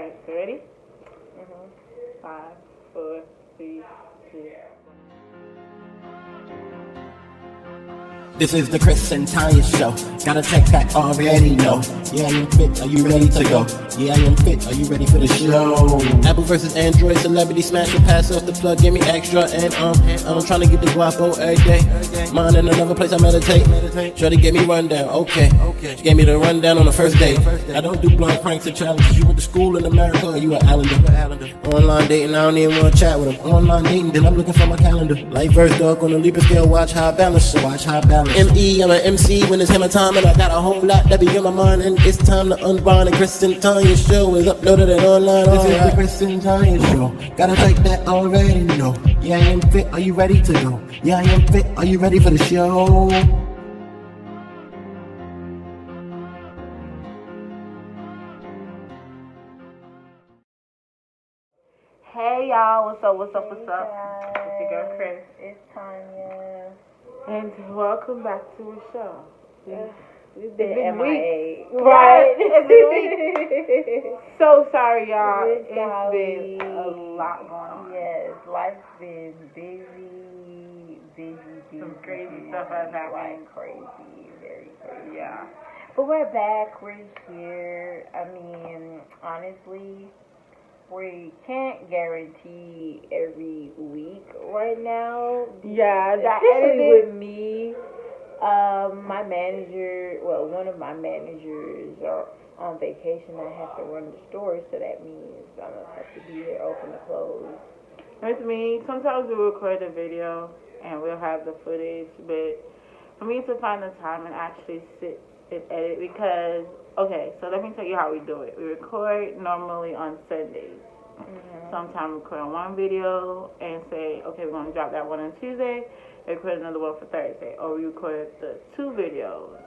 Alright, so ready? 5, 4, 3, 2. This is the Chris and Tanya show. Gotta check that already know. Yeah, I am fit. Are you ready to go? Yeah, I am fit. Are you ready for the show? Apple versus Android. Celebrity smash and pass off the plug. Give me extra and I'm trying to get the guapo every day. Mine in another place I meditate. Try to get me rundown. Okay. She gave me the rundown on the first date. I don't do blunt pranks and challenges. You went to school in America or you an Islander? Online dating, I don't even want to chat with them. Online dating, then I'm looking for my calendar. Life verse dog on the Libra scale. Watch how I balance. So watch how I balance. M.E. I'm an MC when it's hammer time, and I got a whole lot that be on my mind, and it's time to unbind. The Chris and Tanya show is uploaded and online. This is the Chris and Tanya show. Gotta take that already know. Yeah, I am fit. Are you ready to go? Yeah, I am fit. Are you ready for the show? Hey y'all, what's up? It's your girl Chris. It's Tanya. And welcome back to the show. We've been weeks. MIA. Right. It's been weeks. So sorry y'all. It's been a lot going on. Yes, life's been busy. Some crazy stuff has happened. Like crazy, very crazy. Yeah. But we're back, we're here. I mean, honestly, we can't guarantee every week right now. Yeah, that especially edited with me. My manager, one of my managers are on vacation. I have to run the store, so that means I'm gonna have to be there open to close. With me, sometimes we record a video and we'll have the footage, but for me to find the time and actually sit and edit, because okay, so let me tell you how we do it. We record normally on Sundays. Sometimes we record one video and say, okay, we're going to drop that one on Tuesday, and record another one for Thursday. Or we record the 2 videos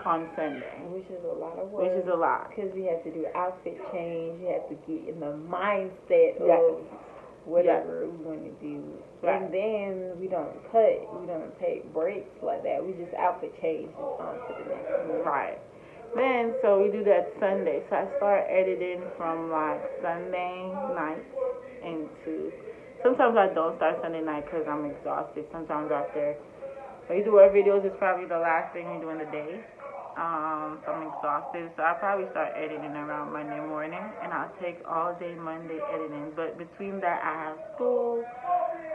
on Sunday. Which is a lot of work. Which is a lot. Because we have to do outfit change. You have to get in the mindset of whatever we want to do. Right. And then we don't cut. We don't take breaks like that. We just outfit change on to the next one. Right. Then, so we do that Sunday. So I start editing from like Sunday night into. Sometimes I don't start Sunday night because I'm exhausted. Sometimes after we do our videos, it's probably the last thing we do in the day. So I'm exhausted. So I probably start editing around Monday morning, and I'll take all day Monday editing. But between that, I have school,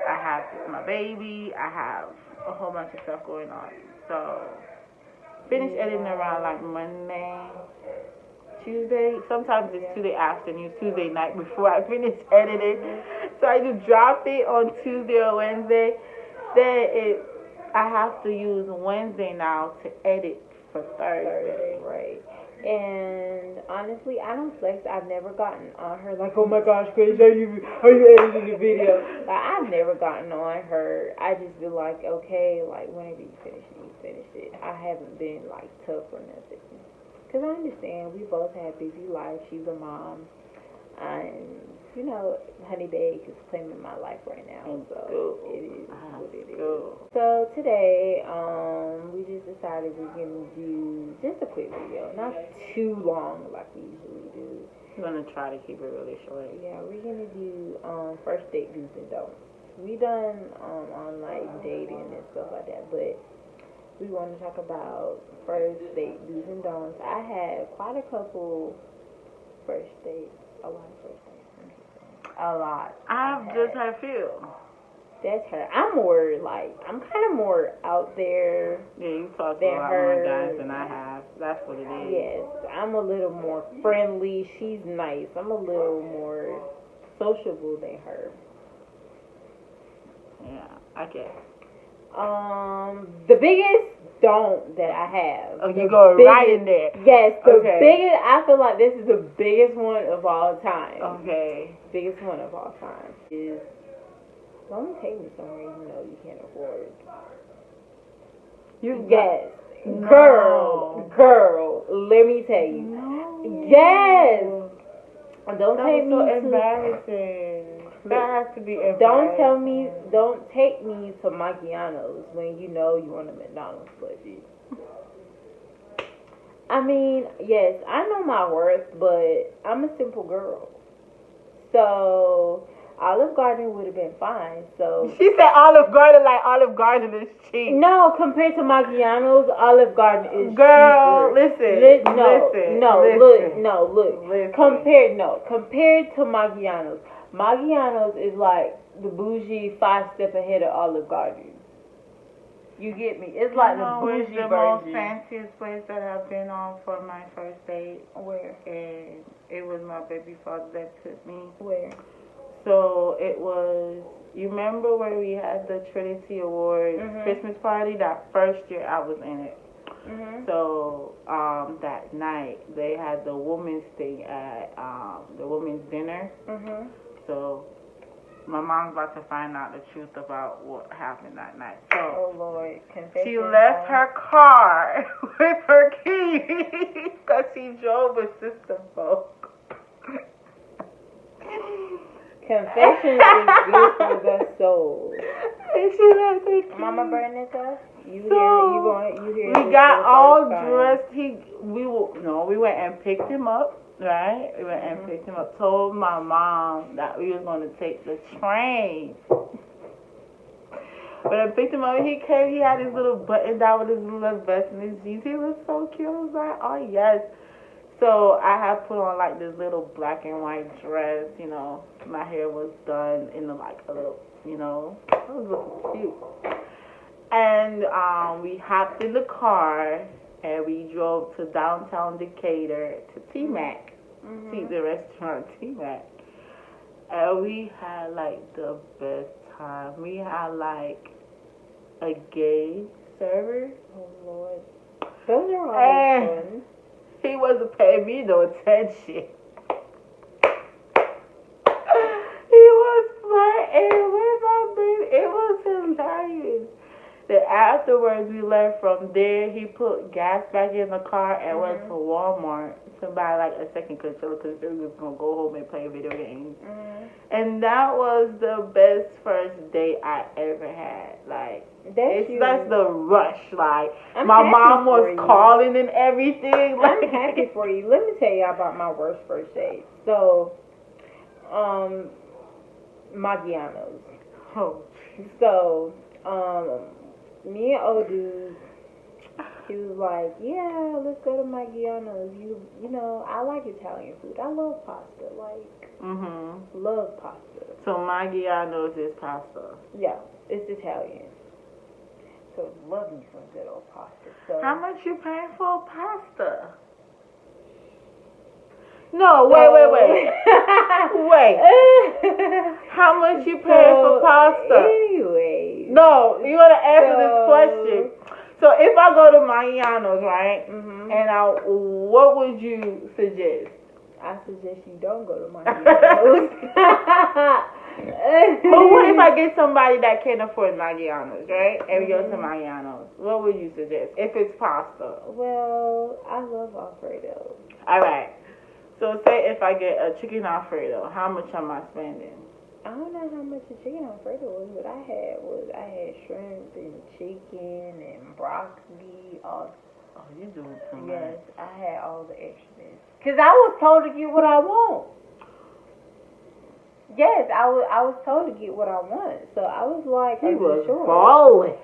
I have my baby, I have a whole bunch of stuff going on. So finish editing around like Monday, Tuesday. Sometimes it's Tuesday afternoon, Tuesday night before I finish editing. So I just drop it on Tuesday or Wednesday. Then I have to use Wednesday now to edit for Thursday. Right. And honestly, I don't flex. I've never gotten on her like, oh my gosh, Chris, are you editing the video? Like, I've never gotten on her. I just be like, okay, like whenever you finish it, you finish it. I haven't been like tough or nothing. Because I understand we both have busy lives. She's a mom. And, you know, Honey Bake is claiming my life right now. So it is what it is. So today, we just decided we're going to do just a quick video. Not too long like we usually do. I'm going to try to keep it really short. Yeah, we're going to do first date do's and don'ts. We done online dating and stuff like that, but we want to talk about first date do's and don'ts. I had quite a couple first dates. A lot of first dates. A lot. I've just had a few. That's her. I'm kind of more out there. Yeah, you talked to a lot more guys than I have. That's what it is. Yes, I'm a little more friendly. She's nice. I'm a little more sociable than her. Yeah, okay. The biggest don't that I have. Oh, you go right in there. Yes, the biggest. I feel like this is the biggest one of all time. Okay. Biggest one of all time is don't take me somewhere you know you can't afford. Yes, no. girl. Let me tell you. No. Yes. Don't that take me so to. Embarrassing. That has to be embarrassing. Don't take me to Maggiano's when you know you're on a McDonald's budget. I mean, yes, I know my worth, but I'm a simple girl. So Olive Garden would have been fine. So She said Olive Garden like Olive Garden is cheap. no, compared to Maggiano's, Olive Garden is Girl, cheaper. listen. Listen. Compared to Maggiano's, Maggiano's is like the bougie 5 step ahead of Olive Garden. You get me? It's like the bougie the version. most fanciest place that I've been on for my first date. Where? And it was my baby father that took me. Where? So it was, you remember where we had the Trinity Award Christmas party? That first year I was in it. So that night they had the women's thing at the women's dinner. So my mom's about to find out the truth about what happened that night. So oh Lord, confession. she left her car with her keys because she drove a system folk. Confession is good for the soul. And she left her keys. Mama Bernica, you hear we got all dressed. We went and picked him up. Right? We went and picked him up. Told my mom that we was going to take the train. When I picked him up, he came. He had his little button down with his little vest and his jeans. He was so cute. I was like, oh yes. So I had put on like this little black and white dress. You know, my hair was done in like a little. You know, it was looking cute. And we hopped in the car. And we drove to downtown Decatur to T-Mac, the restaurant T-Mac. And we had like the best time. We had like a gay server. Oh Lord, those are always fun. He wasn't paying me no attention. He was flirting with my baby. It was hilarious. Then afterwards, we left from there. He put gas back in the car and went to Walmart to buy like a second controller because he was gonna go home and play video games. And that was the best first date I ever had. Like that's the rush. Like my mom was calling and everything. Like, I'm happy for you. Let me tell you about my worst first date. So, Maggiano's. Oh. So, me and old dude, he was like, yeah, let's go to Maggiano's. You know, I like Italian food. I love pasta. Like, love pasta. So Maggiano's is pasta. Yeah, it's Italian. So love me some good old pasta. So how much you paying for pasta? No, wait. Wait. How much you paying for pasta? Anyway. No, you gotta answer this question. So if I go to Maggiano's, right? And what would you suggest? I suggest you don't go to Maggiano's. But what if I get somebody that can't afford Maggiano's, right? And we go to Maggiano's. What would you suggest if it's pasta? Well, I love Alfredo. All right. So say if I get a chicken Alfredo, how much am I spending? I don't know how much the chicken Alfredo was. What I had shrimp and chicken and broccoli. Oh, you do it too much. Yes, I had all the extras. Cause I was told to get what I want. Yes, I was told to get what I want. So I was like, he was sure. balling.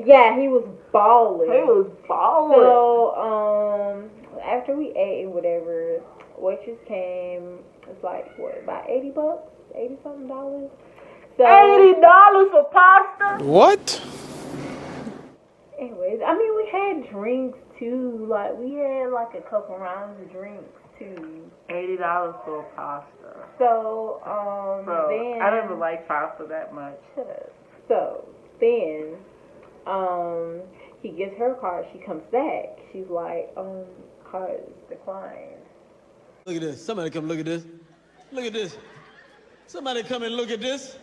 Yeah, he was balling. So after we ate and whatever, waitress came. It's like what, about $80, $80-something. So $80 for pasta? What? Anyways, I mean we had drinks too. Like we had like a couple rounds of drinks too. $80 for pasta. So Bro, then I never liked pasta that much. Shut up. So then he gets her card. She comes back. She's like, card is declined. Look at this. Somebody come look at this. Look at this. Somebody come and look at this.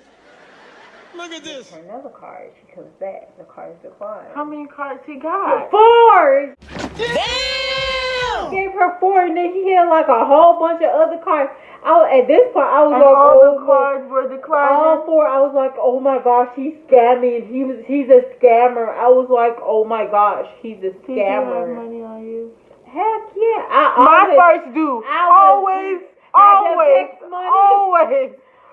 Look at this. Her another card. She comes back. The card is declined. How many cards he got? 4! Damn! He gave her 4, and then he had like a whole bunch of other cards. At this point, I was And like, all the cards were declined. all 4. I was like, oh my gosh, he's scamming. He's a scammer. I was like, oh my gosh, he's a Did he have scammer. money on you? Heck yeah. My first due. Always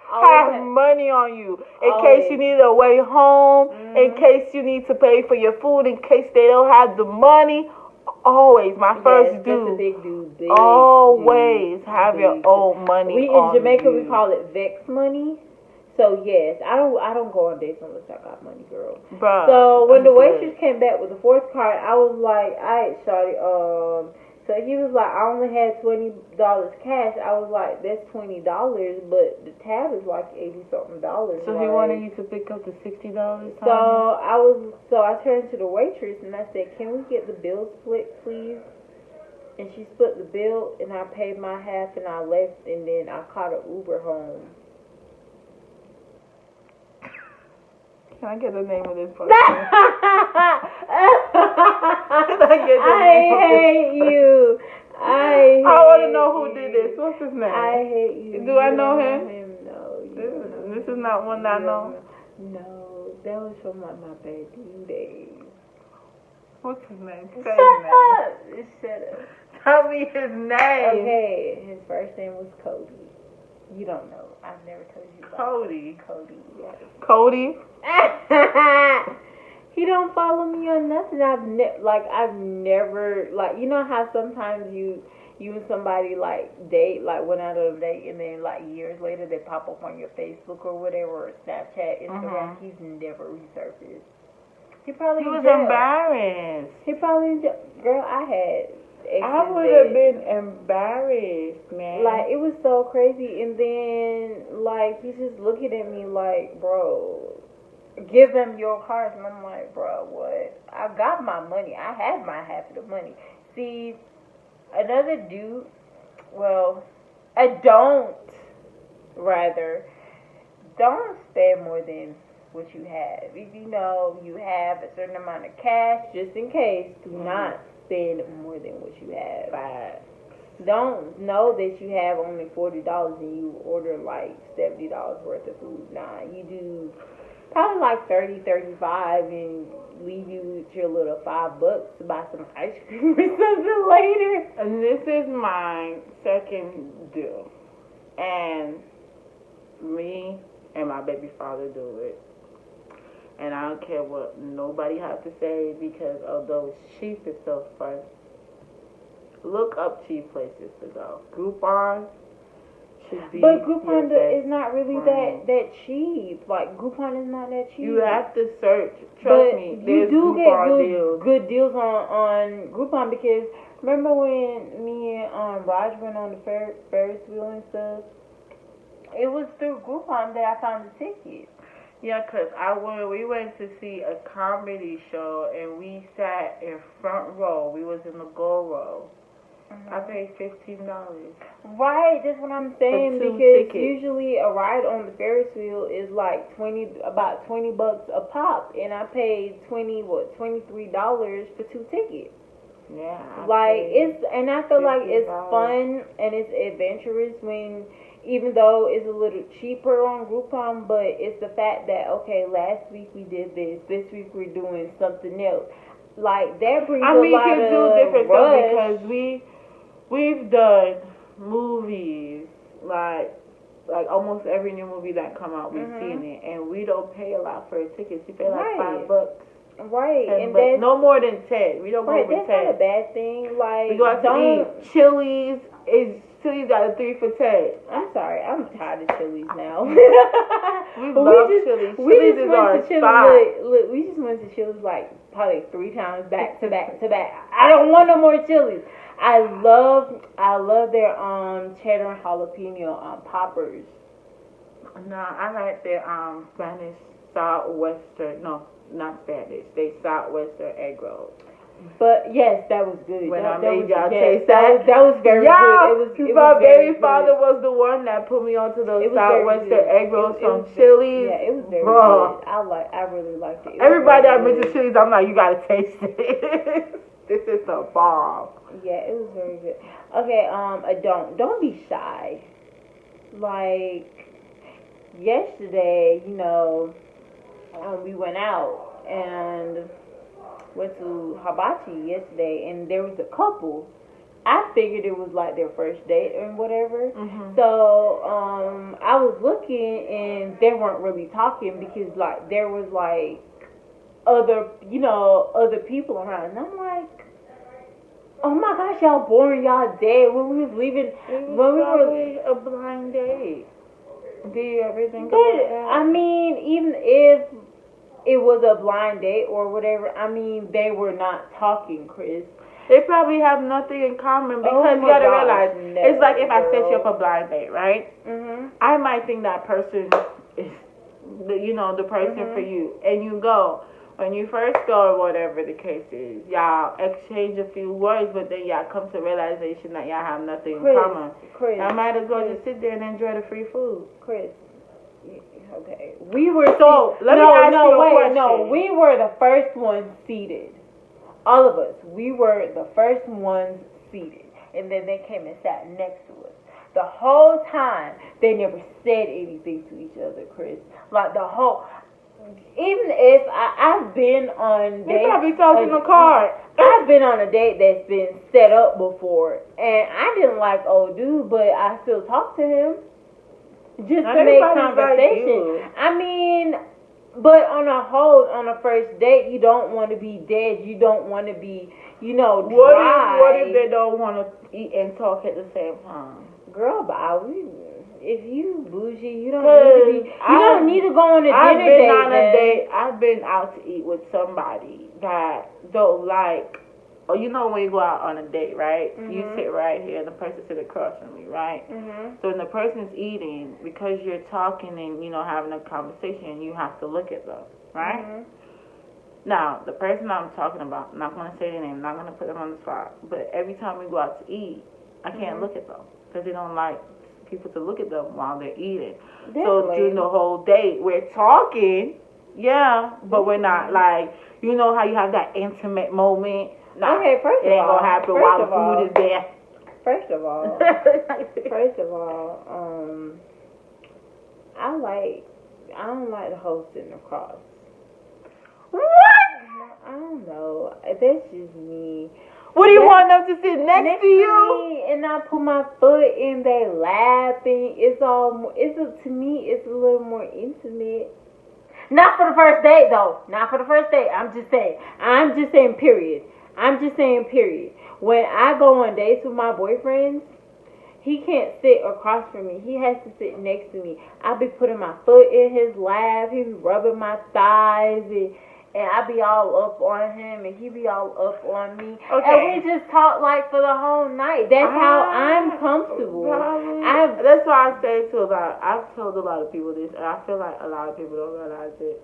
have money on you in case you need a way home, in case you need to pay for your food, in case they don't have the money. Always, my first due. That's a big dude. Always have your own money. In Jamaica we call it vex money. So yes, I don't go on dates unless I got money, girl. Bruh, so when the waitress came back with the fourth card, I was like, alright, shawty, so he was like, I only had $20 cash. I was like, that's $20, but the tab is like $80-something. So he wanted you to pick up the $60. So I turned to the waitress and I said, can we get the bill split, please? And she split the bill, and I paid my half, and I left, and then I caught an Uber home. Can I get the name of this person? I hate you. I want to know who did this. What's his name? I hate you. Do I know him? No. This is not one that I know. No, that was from my bad days. What's his name? Shut up. Tell me his name. Okay, his first name was Cody. You don't know. I've never told you about Cody. Cody, yes. Cody? He don't follow me or nothing. I've never, like, you know how sometimes you and somebody, like, date, like, went out on a date, and then, like, years later they pop up on your Facebook or whatever, or Snapchat, Instagram. He's never resurfaced. He was embarrassed. Girl, I had exes. I would have been embarrassed, man. Like, it was so crazy. And then, like, he's just looking at me like, bro, give them your cards. And I'm like, bro, what? I got my money. I had my half of the money. See, another dude, don't spend more than what you have. If you know you have a certain amount of cash, just in case, do not spend more than what you have. Don't know that you have only $40 and you order like $70 worth of food. Nah, you do probably like 30, 35 and leave you with your little $5 to buy some ice cream or something later. And this is my second due. And me and my baby father do it. And I don't care what nobody has to say, because although it's cheap, it's so fun. Look up cheap places to go. Groupon should be. But Groupon is not really that cheap. Like, Groupon is not that cheap. You have to search. Trust me. You do get good deals on Groupon, because remember when me and Raj went on the Ferris wheel and stuff? It was through Groupon that I found the ticket. Yeah, because we went to see a comedy show, and we sat in front row. We was in the gold row. I paid $15. Right, that's what I'm saying, because usually a ride on the Ferris wheel is like about $20 a pop, and I paid $23 for 2 tickets. Yeah. And I feel like it's fun and it's adventurous even though it's a little cheaper on Groupon, but it's the fact that, okay, last week we did this week we're doing something else. Like, that brings a lot of we can do different stuff, because we've done movies, like almost every new movie that come out, we've seen it, and we don't pay a lot for tickets. We pay like $5. Right, and no more than 10. We don't go over 10. That's not a bad thing. Like, we go out to eat. Chili's got a 3 for $10. I'm sorry, I'm tired of Chili's now. we love Chili's. Chili's is our spot. Look, we just went to Chili's like probably 3 times back to back to back. I don't want no more Chili's. I love their cheddar and jalapeno poppers. No, I like their Spanish southwestern. No, not Spanish. They southwestern egg rolls. But yes, that was good. When I made y'all taste that, that was very good. My baby father was the one that put me onto those southwestern egg rolls from Chili's. Yeah, it was very good. I really liked it. Everybody that went to Chili's, I'm like, you gotta taste it. This is the bomb. Yeah, it was very good. Okay, don't be shy. Like, yesterday, we went out and went to Hibachi yesterday, and there was a couple I figured it was like their first date and whatever. Mhm. So I was looking and they weren't really talking because like there was like other people around, and I'm like, oh my gosh, y'all boring, y'all dead. When we was leaving, It was when we were, probably a blind date. Do you ever think but about that? I mean, even if it was a blind date or whatever, I mean, they were not talking, Chris. They probably have nothing in common because Oh you my gotta gosh, realize no, it's like if I set you girl. up a blind date, right? Mhm. I might think that person is, the person for you, and you go. When you first go or whatever the case is, y'all exchange a few words, but then y'all come to realization that y'all have nothing in common. Chris, I might as well Chris, just sit there and enjoy the free food. Chris. Okay, we were So, let me no, ask no, you a wait, question. no, we were the first ones seated. All of us, we were the first ones seated, and then they came and sat next to us. The whole time, they never said anything to each other, Chris. Like the whole, even if I've been on They dates, probably talking the card. I've been on a date that's been set up before, and I didn't like old dude, but I still talked to him just to make Everybody's like conversation. you. I mean, but on a first date, you don't want to be dead. You don't want to be, dry. What if they don't want to eat and talk at the same time? Girl, but if you bougie, you don't need to be. You don't need to go on a I've dinner been date. on a then. date. I've been out to eat with somebody that don't like. Oh, when you go out on a date, right? You sit right here, and the person sit across from me, right? So when the person's eating, because you're talking and having a conversation, you have to look at them, right? Now, the person I'm talking about, I'm not going to say their name, I'm not going to put them on the spot, but every time we go out to eat, I can't look at them because they don't like people to look at them while they're eating. So during the whole date, we're talking, but we're not like, how you have that intimate moment. Nah, Okay, first it ain't of all, gonna happen while the food is there. First of all, I don't like the whole sitting across. What? I don't know. That's just me. What do you want them to sit next to you? Me, and I put my foot in, they laughing. To me, it's a little more intimate. Not for the first date, though. Not for the first date. I'm just saying, period. When I go on dates with my boyfriends, he can't sit across from me. He has to sit next to me. I be putting my foot in his lap. He be rubbing my thighs, and I be all up on him, and he be all up on me. Okay. And we just talk like for the whole night. That's how I'm comfortable. That's why I say I've told a lot of people this, and I feel like a lot of people don't realize it,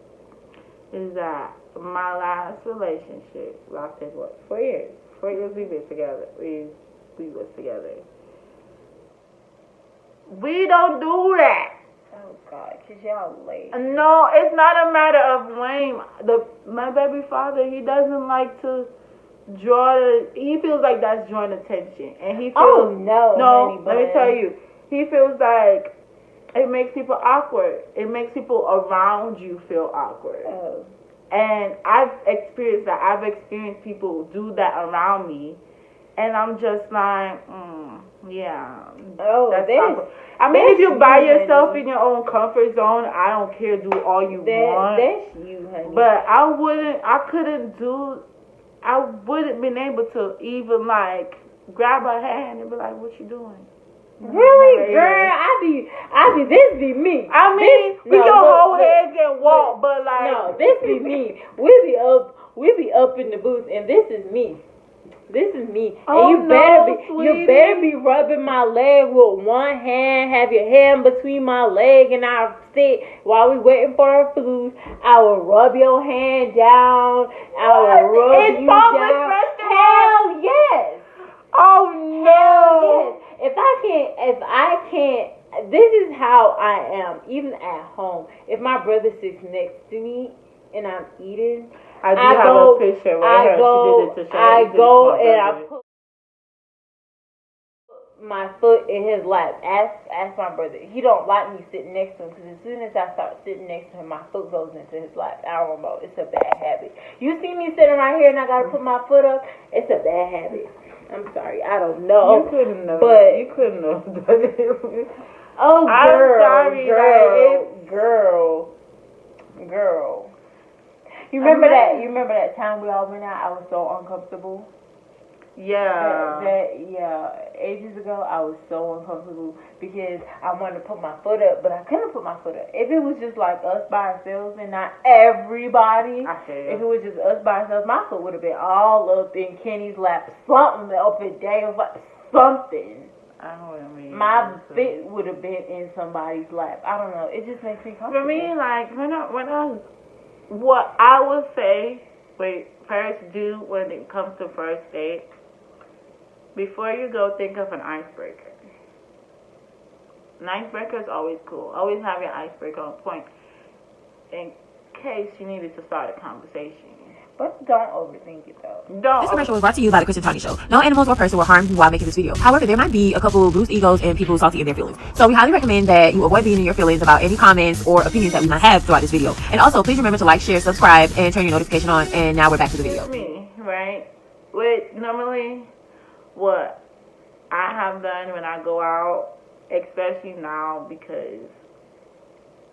is that my last relationship lasted, 4 years? 4 years we been together. We was together. We don't do that. Oh, God, because y'all late. No, it's not a matter of lame. My baby father, he doesn't like to he feels like that's drawing attention. And he feels, honey, let me tell you, he feels like it makes people awkward. It makes people around you feel awkward. Oh. And I've experienced that. I've experienced people do that around me. And I'm just like, yeah. Oh, that's awkward. I mean, if you're by yourself in your own comfort zone, I don't care. Do all you want. That's you, honey. But I wouldn't been able to even like grab her hand and be like, "What you doing?" Really, girl? This be me. I mean, we can hold hands and walk, but like, no, this be me. We be up in the booth, and this is me. This is me. And you better be rubbing my leg with one hand, have your hand between my leg, and I'll sit while we waiting for our food. I will rub your hand down. I will rub you down. Hell yes. Oh no. Hell yes. If I can't, this is how I am, even at home. If my brother sits next to me and I'm eating, I have a picture where she did it to show. I go and I put my foot in his lap. Ask my brother. He don't like me sitting next to him because as soon as I start sitting next to him, my foot goes into his lap. I don't know. It's a bad habit. You see me sitting right here and I gotta put my foot up. It's a bad habit. I'm sorry. I don't know. You couldn't know. But you couldn't know. oh, I'm sorry, girl. You remember that? You remember that time we all went out? I was so uncomfortable. Yeah. Ages ago, I was so uncomfortable because I wanted to put my foot up, but I couldn't put my foot up. If it was just like us by ourselves and not everybody, if it was just us by ourselves, my foot would have been all up in Kenny's lap, something up in Daniel's lap, something. I know what I mean. My feet would have been in somebody's lap. I don't know. It just makes me comfortable. For me, like, what I would say, parents do when it comes to first date, before you go, think of an icebreaker. An icebreaker is always cool. Always have your icebreaker on point in case you needed to start a conversation. But don't overthink it, though. This commercial was brought to you by the Christian Tony Show. No animals or person were harmed while making this video. However, there might be a couple bruised egos and people salty in their feelings. So we highly recommend that you avoid being in your feelings about any comments or opinions that we might have throughout this video. And also, please remember to like, share, subscribe, and turn your notification on. And now we're back to the video. Me, right? Normally, what I have done when I go out, especially now, because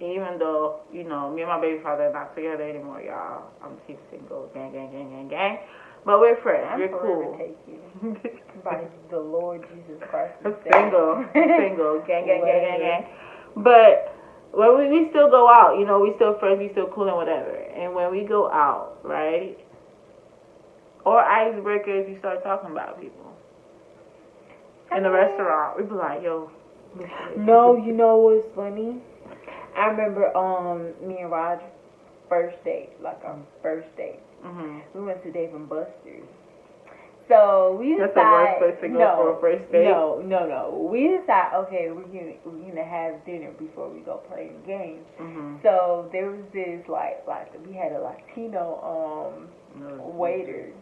even though, you know, me and my baby father are not together anymore, y'all. He's single, gang. But we're friends. We're cool. Take you by the Lord Jesus Christ. Single, gang. But when we still go out, you know, we still friends, we still cool and whatever. And when we go out, right, or icebreakers, you start talking about people in the restaurant. We be like, yo. No, you know what's funny? I remember me and Raj first date. Mm-hmm. We went to Dave and Buster's. So we decided. That's the worst place to go for a first date. No. We decided, okay, we're gonna have dinner before we go play the game. Mm-hmm. So there was this we had a Latino waiter.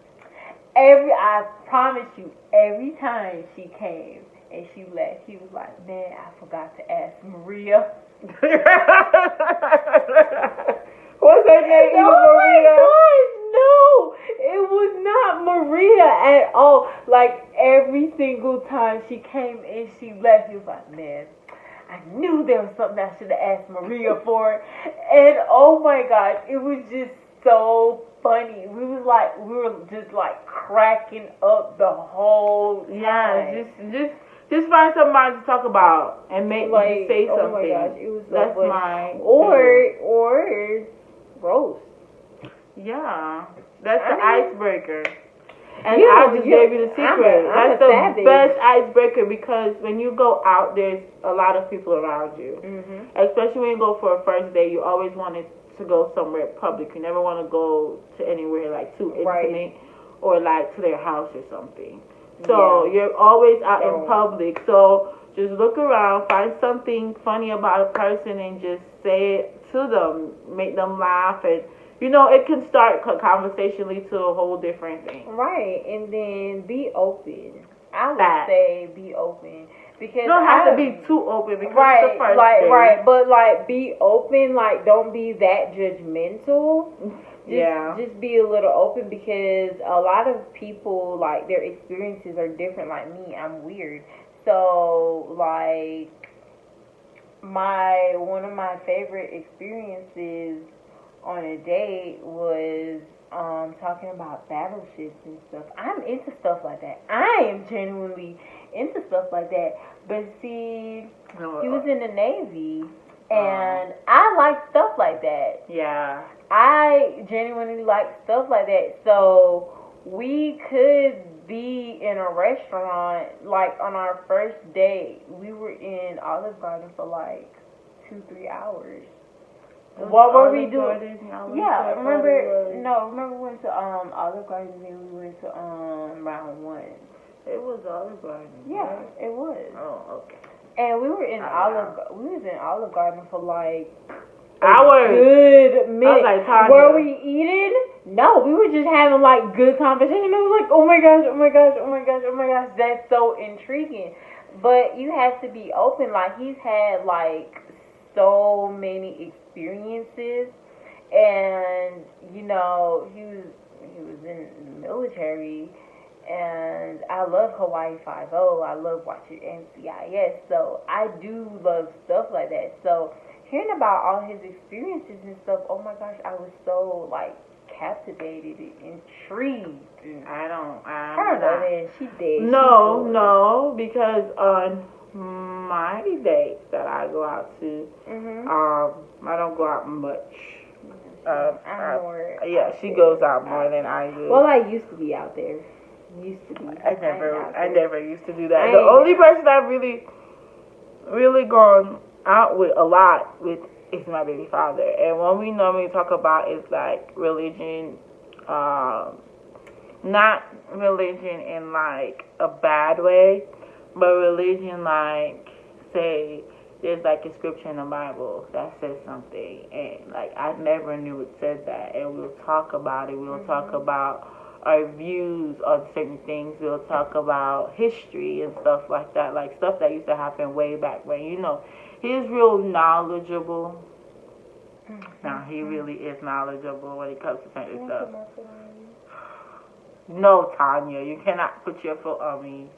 I promise you, every time she came and she left, he was like, man, I forgot to ask Maria. What's her name? Maria? No, it was not Maria at all. Like, every single time she came and she left, he was like, man, I knew there was something I should have asked Maria for. And oh my gosh, it was just so funny. We were just cracking up the whole time. Yeah, just find somebody to talk about and make you say something. Oh my gosh, it was so That's funny. my or roast. Yeah, that's the icebreaker. And I just gave you the secret. That's the best icebreaker because when you go out, there's a lot of people around you. Mm-hmm. Especially when you go for a first date, you always wanted to go somewhere public. You never want to go to anywhere too intimate or to their house or something. So you're always out in public. So just look around, find something funny about a person and just say it to them. Make them laugh. And, you know, it can start conversationally to a whole different thing. Right. And then be open. I would say be open. Because you don't have to be too open because it's the first day. Right. But, be open. Don't be that judgmental. Just be a little open because a lot of people, their experiences are different. Like me, I'm weird. So, one of my favorite experiences on a date was talking about battleships and stuff. I'm into stuff like that. I am genuinely into stuff like that. But see, he was in the Navy. And I like stuff like that. Yeah. I genuinely like stuff like that. So we could be in a restaurant, on our first date. We were in Olive Garden for 2-3 hours. What were we doing? Yeah, remember we went to Olive Garden and we went to round 1. It was Olive Garden. Yeah, right? It was. Oh, okay. And we were in Olive Garden for hours. Good minute. Were we eating? No, we were just having good conversation. It was oh my gosh, that's so intriguing. But you have to be open. Like, he's had like so many experiences, and you know, he was in the military, and I love Hawaii Five-0. I love watching NCIS. So I do love stuff like that. So hearing about all his experiences and stuff, oh my gosh, I was so like captivated and intrigued. I don't Her know. man, she did. No, because on my dates that I go out to, I don't go out much. I'm more. Yeah, she goes out more than I do. Well, I used to be out there. Used to be. I never used to do that. The only person I've really gone out with a lot with is my baby father. And what we normally talk about is like religion, not religion in like a bad way, but religion like, say, there's like a scripture in the Bible that says something, and like I never knew it said that, and we'll talk about it. We'll talk about our views on certain things. We'll talk about history and stuff like that, like stuff that used to happen way back when. You know, he's real knowledgeable. Now he really is knowledgeable when it comes to certain stuff. No, Tanya, you cannot put your foot on me.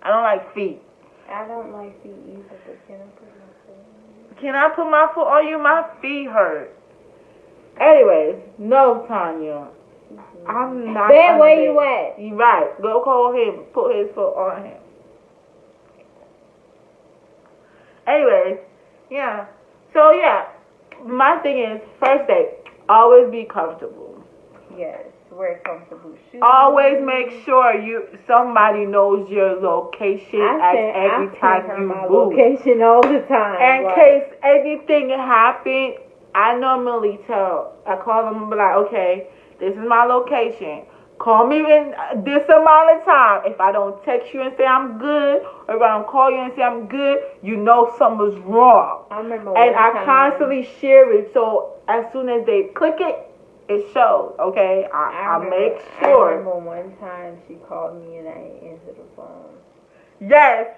I don't like feet. I don't like feet either, but can I put my foot on you? Can I put my foot on you? My feet hurt. Anyways, no, Tanya. I'm not. Ben, where you at? You right. Go call him. Put his foot on him. Anyways, yeah. So, yeah. My thing is, first date, always be comfortable. Yes, wear comfortable shoes. Always make sure somebody knows your location every time you my move. Location all the time. In case anything happens, I normally I call them and be like, okay, this is my location. Call me in this amount of time. If I don't text you and say I'm good, or if I don't call you and say I'm good, you know something's wrong. I remember and I constantly share it, so as soon as they click it, it shows, okay? I make sure. I remember one time she called me and I didn't answer the phone. Yes.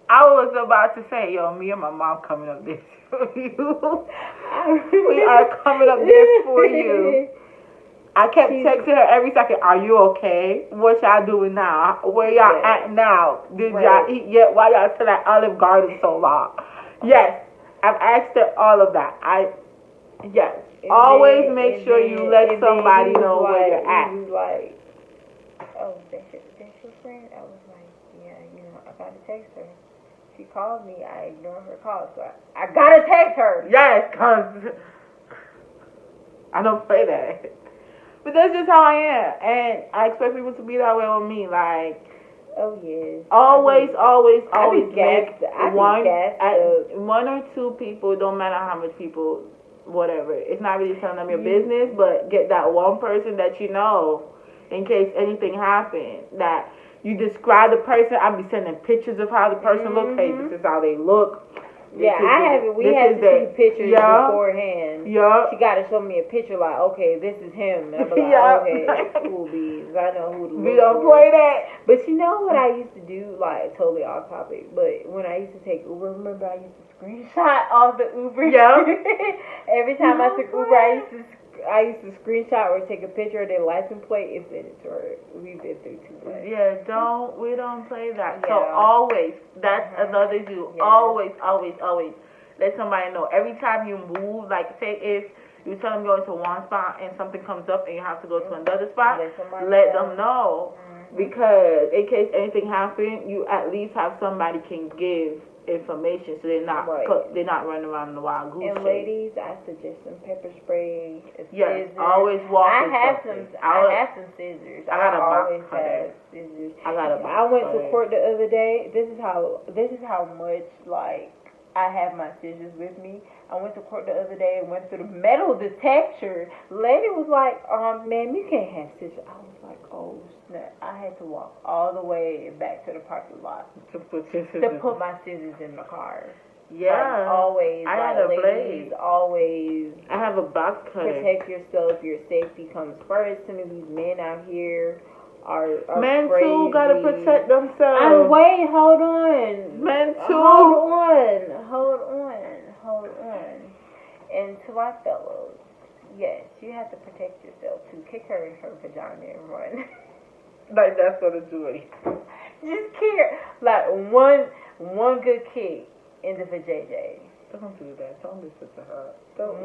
I was about to say, yo, me and my mom coming up there for you. We are coming up there for you. I kept texting her every second, are you okay? What y'all doing now? Where y'all at now? Did y'all eat yet? Why y'all still at Olive Garden so long? Yes. I've asked her all of that. Yes. Always make sure you let somebody know where you're at. He was like, oh, that's your friend? I was like, yeah, I gotta text her. She called me. I ignored her call, so I gotta text her. Yes, because I don't play that. But that's just how I am. And I expect people to be that way with me. Like, oh, yes. Always make one or two people, don't matter how much people, whatever. It's not really telling them your business, but get that one person that you know in case anything happens. That you describe the person. I'll be sending pictures of how the person looks. Hey, this is how they look. Yeah, I have it. We have to see pictures beforehand. Yeah. She got to show me a picture like, okay, this is him. And I'm like, okay, cool beans. I know who to look We don't for. play that. But you know what I used to do? Like, totally off topic. But when I used to take Uber, remember I used to screenshot all the Uber? Yeah. Every time I took Uber, I used to screenshot or take a picture of their license plate and send it to her. We've been through too much. Yeah, we don't play that. Yeah. So always, that's another do. Yeah. Always let somebody know. Every time you move, like say if you tell them going to one spot and something comes up and you have to go to another spot, let them know. Because in case anything happens, you at least have somebody can give information, so they're not running around in the wild goose chase. And ladies, I suggest some pepper spray. Yes, always walk. I have some scissors. I got a box always cutter. have scissors. I went to court the other day. This is how much like I have my scissors with me. I went to court the other day and went through the metal detector. Lady was like, ma'am, you can't have scissors. I was like, oh snap. I had to walk all the way back to the parking lot to put my scissors in the car. Yeah. Like, always. I had a blade. Always. I have a box cutter. Protect yourself. Your safety comes first. Some of these men out here are Men crazy. too gotta protect themselves. And wait, hold on. Men too. Hold on. And to our fellows, yes, you have to protect yourself too. Kick her in her vagina and run. Like that's gonna do it. Just kick her. Like one good kick in the vajayjay. Don't do that. Don't listen to her.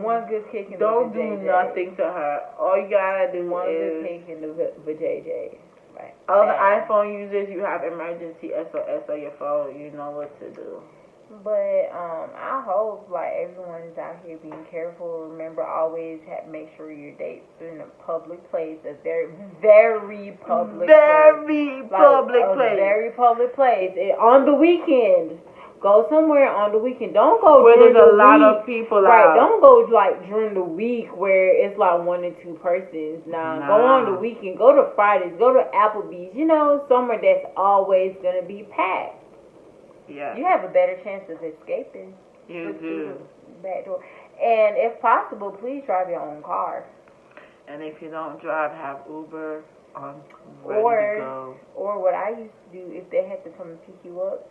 One good kick in the Don't vajayjay. do nothing to her. All you gotta do One good is. kick in the vajayjay. Right. All the iPhone users, you have emergency SOS on your phone. You know what to do. But I hope like everyone's out here being careful. Remember, always make sure your dates are in a public place, a very public place. Very public a place. Very public place. On the weekend, go somewhere on the weekend. Don't go where during there's the a lot week. of people Right, out. don't go like during the week where it's like 1 or 2 persons. Nah, go on the weekend. Go to Fridays. Go to Applebee's. You know, somewhere that's always gonna be packed. Yeah. You have a better chance of escaping. You through do. the back door. And if possible, please drive your own car. And if you don't drive, have Uber on ready to go. Or what I used to do, if they had to come and pick you up.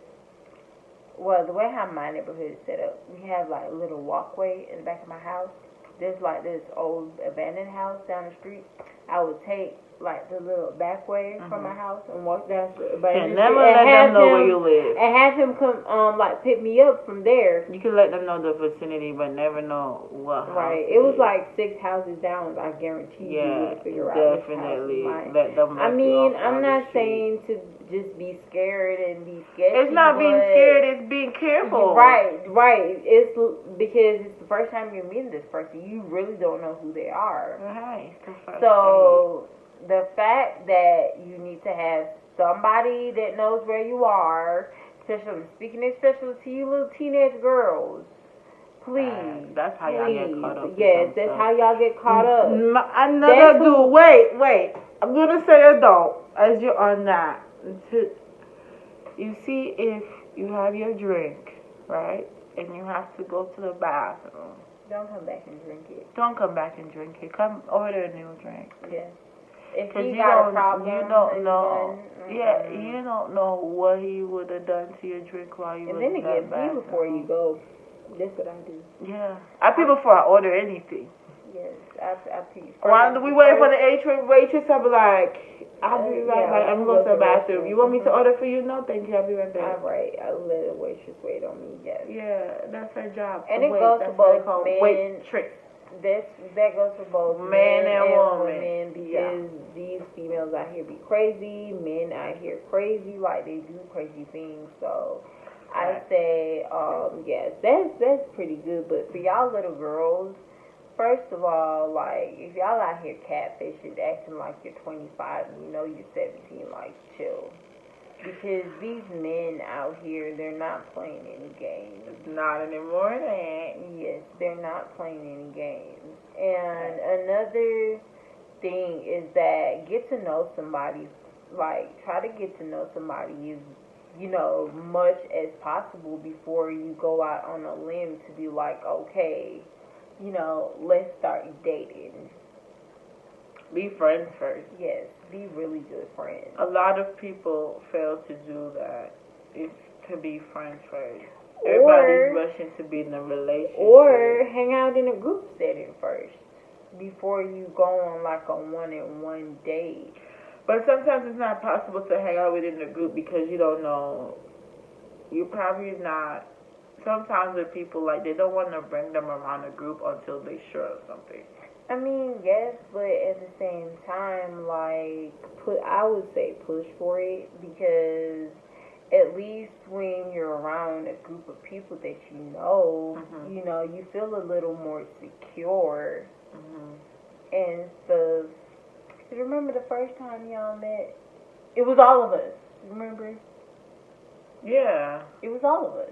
Well, the way how my neighborhood is set up, we have like a little walkway in the back of my house. There's like this old abandoned house down the street. I would take like the little back way from my house and walk down the And never let them know where you live. And have him come like pick me up from there. You can let them know the vicinity, but never know what house. Right. It was like 6 houses down. I guarantee you would figure out which definitely house is mine. let them. I mean, I'm not saying to just be scared and be sketchy. It's not being scared. It's being careful. Right. It's because it's the first time you're meeting this person. You really don't know who they are. Right. So the fact that you need to have somebody that knows where you are, especially to you little teenage girls, please. That's how y'all get caught up. Yes, that's how y'all get caught up. Another dude. Wait. I'm gonna say adult as you're on that. You see, if you have your drink, right, and you have to go to the bathroom. Don't come back and drink it. Don't come back and drink it. Come order a new drink. Yes. If Cause he you got a don't, problem, you don't know. then, Yeah, you don't know what he would have done to your drink while you and was then in again, that pee bathroom. before you go. That's what I do. Yeah, I pee before I order anything. Yes, I pee. While we wait for the waitress, I'll be like, I'll be right back. I'm going to the bathroom. You want me to order for you? No, thank you. I'll be right back. All right, I'll let the waitress wait on me. Yes. Yeah, that's her job. And it goes for both men. Waitress. That goes for both man and woman. women because these females out here be crazy, men out here crazy, like they do crazy things. So I say, yes, that's pretty good. But for y'all little girls, first of all, like if y'all out here catfishing, acting like you're 25 and you know you're 17, like chill. Because these men out here, they're not playing any games. Not anymore, Yes, they're not playing any games. And another thing is that get to know somebody. Like, try to get to know somebody as, much as possible before you go out on a limb to be like, okay, let's start dating. Be friends first. Yes, be really good friends. A lot of people fail to do that. It's to be friends first. Everybody's rushing to be in a relationship. Or hang out in a group setting first before you go on like a one-on-one date. But sometimes it's not possible to hang out within the group because you don't know. You're probably not. Sometimes with people, like, they don't want to bring them around a group until they're sure of something. I mean, yes, but at the same time, like, I would say push for it because at least when you're around a group of people that you know, you feel a little more secure and stuff. Remember the first time y'all met? It was all of us. Remember? Yeah. It was all of us.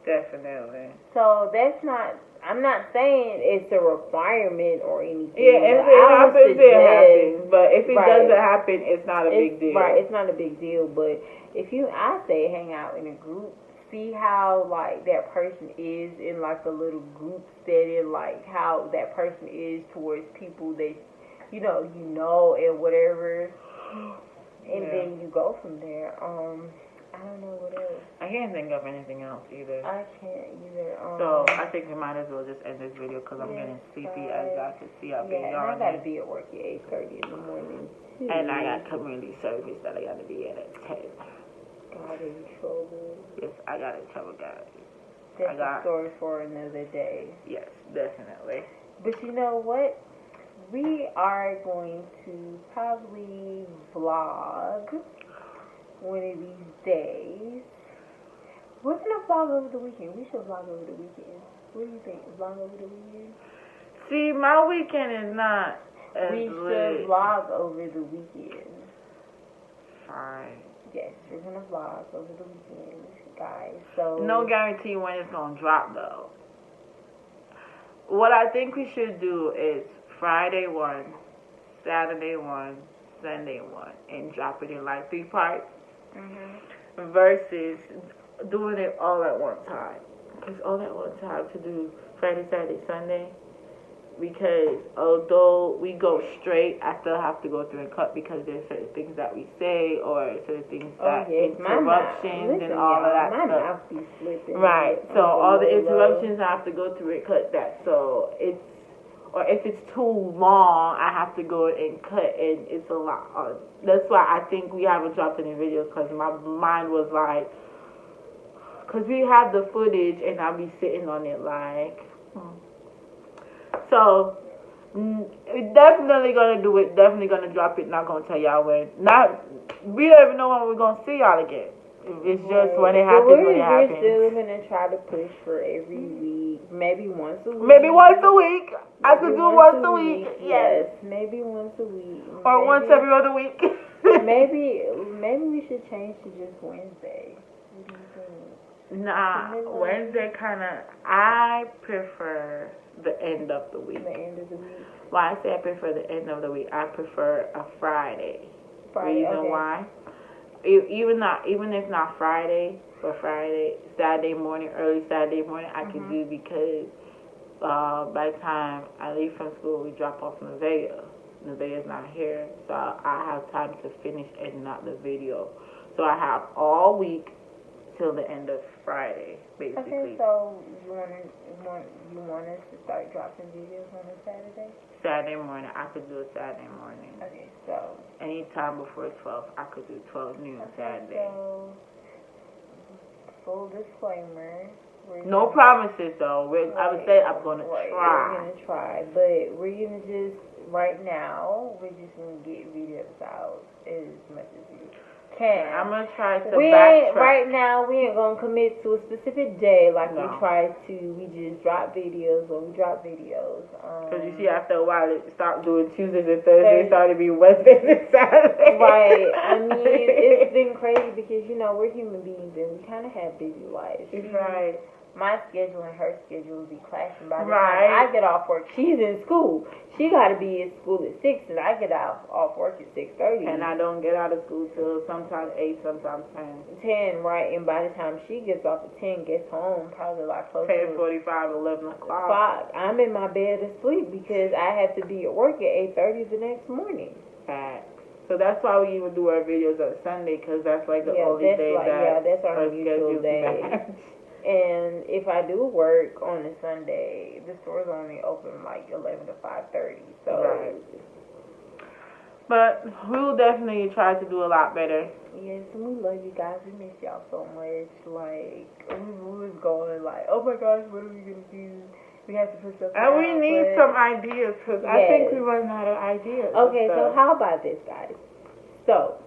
Definitely. So that's not. I'm not saying it's a requirement or anything. Yeah, if it happens, it happens. But if it doesn't happen, it's not a big deal. Right, it's not a big deal. But I say hang out in a group, see how like that person is in like a little group setting, like how that person is towards people that you know and whatever. and then you go from there. I don't know what else. I can't think of anything else either. I can't either. So I think we might as well just end this video because I'm getting sleepy, as y'all can see. I've been and yawning. I gotta be at work at 8:30 in the morning too. And I got community service that I gotta be at 10. Got in trouble. Yes, I got in trouble, guys. That's a story for another day. Yes, definitely. But you know what? We are going to probably vlog one of these days. We're gonna vlog over the weekend. We should vlog over the weekend. What do you think? Vlog over the weekend? See, my weekend is not as We lit. should vlog over the weekend. Fine. Yes, we're gonna vlog over the weekend, guys. So No guarantee when it's gonna drop though. What I think we should do is Friday one, Saturday one, Sunday one, and drop it in like 3 parts. Versus doing it all at one time. Because all at one time to do Friday, Saturday, Sunday. Because although we go straight, I still have to go through and cut because there's certain things that we say or certain things that interruptions and all of that my stuff. mouth be slipping. Right. So all the interruptions I have to go through and cut that. So it's, or if it's too long, I have to go and cut, and it's a lot. That's why I think we haven't dropped any videos because my mind was like, because we have the footage and I'll be sitting on it like. So we're definitely gonna do it. Definitely gonna drop it. Not gonna tell y'all when. Not, we don't even know when we're gonna see y'all again. It's just when it happens. When it happens. We're still gonna try to push for every week, maybe once a week. Maybe once a week. I could do once a week. Yes. Maybe once a week. Or once every other week. maybe we should change to just Wednesday. What do you think? Nah, Wednesday kind of. I prefer the end of the week. The end of the week. Why I say I prefer the end of the week? I prefer a Friday. Reason why? Even if not Friday, but Friday, Saturday morning, early Saturday morning, I can do because by the time I leave from school, we drop off Nevaeh. Nevaeh's not here, so I have time to finish editing out the video. So I have all week till the end of Friday, basically. Okay, so you want us to start dropping videos on a Saturday? Saturday morning, I could do a Saturday morning. Okay, so Anytime before 12, I could do 12 noon Saturday. So, full disclaimer. No promises though. I would say I'm gonna try. We're gonna try, but we're gonna just right now. We're just gonna get videos out as much as we can. I'm gonna try to backtrack. backtrack. Right now, we ain't gonna commit to a specific day like No. we try to. We just drop videos when we drop videos. Because you see, after a while, it stopped doing Tuesdays and Thursdays, started being Wednesdays and Saturdays. Right. I mean, it's been crazy because, we're human beings and we kind of have busy lives. Right. My schedule and her schedule will be clashing by the time I get off work. She's in school. She got to be in school at 6, and I get off work at 6:30. And I don't get out of school till sometimes 8, sometimes 10. 10, right? And by the time she gets off at 10, gets home, probably like close 10:45, 11 o'clock. I'm in my bed asleep because I have to be at work at 8:30 the next morning. Facts. So that's why we even do our videos on Sunday, because that's like the only day that's our usual scheduled day. match. And if I do work on a Sunday, the store's only open like 11 to 5:30. So. Right. But we'll definitely try to do a lot better. Yes, and we love you guys. We miss y'all so much. Like, we was going like, oh my gosh, what are we going to do? We have to put stuff And we need some ideas, because I think we run out of ideas. Okay, so how about this, guys? So,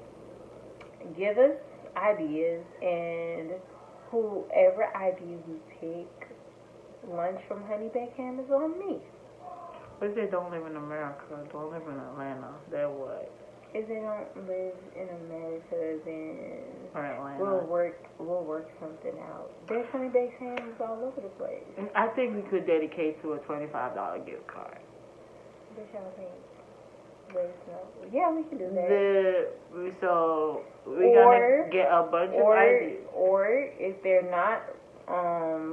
give us ideas, and whoever idea we pick, lunch from Honey Baked Ham is on me. But they don't live in America, don't live in Atlanta. They're what? If they don't live in America, then Or Atlanta. we'll work something out. There's Honey Baked Hams all over the place. I think we could dedicate to a $25 gift card. What y'all think? Let us know. Yeah, we can do that. So we're gonna get a bunch of ideas. Or if they're not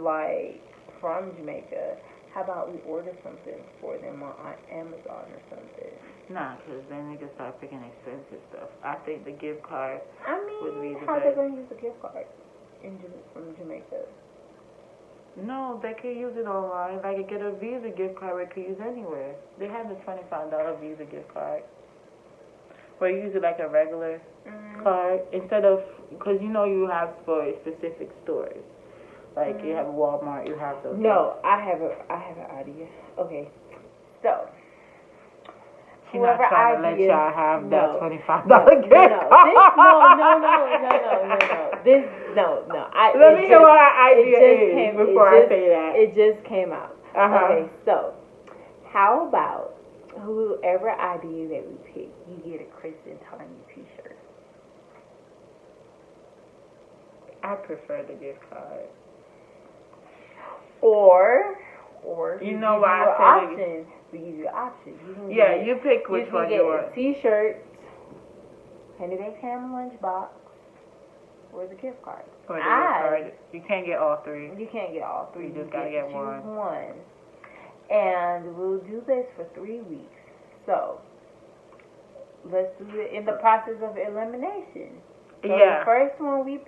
like from Jamaica, How about we order something for them on Amazon or something? Nah, because then they can start picking expensive stuff. I think the gift card would be the how they best. gonna use the gift card from Jamaica? No, they can use it online. Like, get a Visa gift card they can use anywhere. They have the $25 Visa gift card. Where you use it like a regular card instead of, because you know you have for specific stores. Like you have Walmart, you have those. No, I have an idea. Okay, so she's not trying to let y'all have that $25 gift card. Let me hear what our idea is before I say that. It just came out. Okay, so how about whoever idea that we pick, you get a Chris and Tanya t-shirt. I prefer the gift card. Or you know why I said we give you options. You pick which one you want. T-shirt, Henny Baked Ham lunchbox, or the gift card. Or the gift card. You can't get all three. You can't get all three. You just gotta get one. And we'll do this for 3 weeks. So let's do it in the process of elimination. So the first one we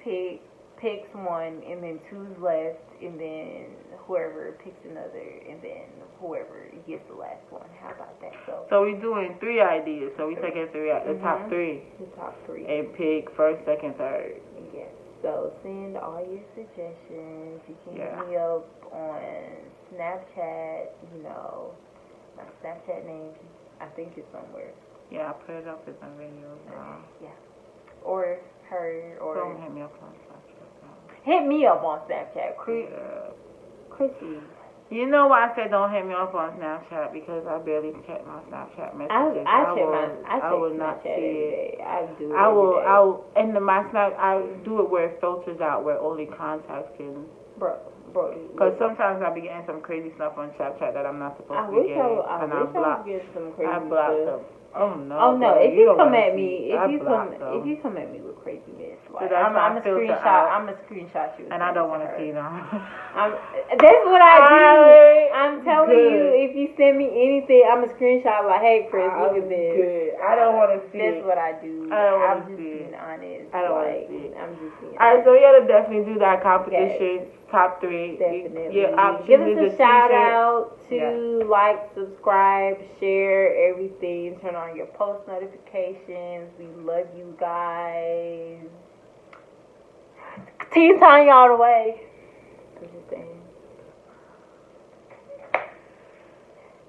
picks one, and then two's left, and then whoever picks another, and then whoever gets the last one. How about that? So we're doing 3 ideas. So we taking 3 out, the top 3. The top 3. And pick first, second, third. Yes. So send all your suggestions. You can hit me up on Snapchat. You know, my Snapchat name, I think it's somewhere. Yeah, I put it up in my video. Yeah. Or her, or don't hit me up on Snapchat. Hit me up on Snapchat, Chrissy. You know why I said don't hit me up on Snapchat? Because I barely check my Snapchat messages. I will not see it. I do it I will. every day. And my Snap, I do it where it filters out where only contacts can. Bro. Because sometimes I be getting some crazy stuff on Snapchat that I'm not supposed to be getting. I wish I was getting some crazy I blocked stuff. them. Oh no! Oh no! If you come at me, if you come at me with craziness, like I'm a screenshot you. And I don't want to see them. That's what I do. I'm telling you, if you send me anything, I'm a screenshot like, hey Chris, look at this. Good. I don't want to see. That's what I do. I'm just being honest. I don't want to see. I'm just being honest. Alright, so we gotta definitely do that competition. Yes. Top 3. Definitely. Your option give us is a shout out to like, subscribe, share everything. Turn on your post notifications. We love you guys. Team Tanya all the way.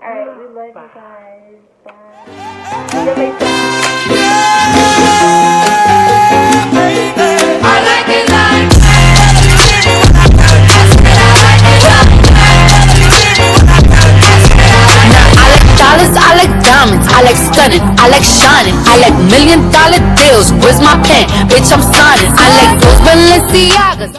Alright, we love you guys. Bye. I like diamonds, I like stunning, I like shining, I like $1 million deals. Where's my pen? Bitch, I'm signing. I like those Balenciagas.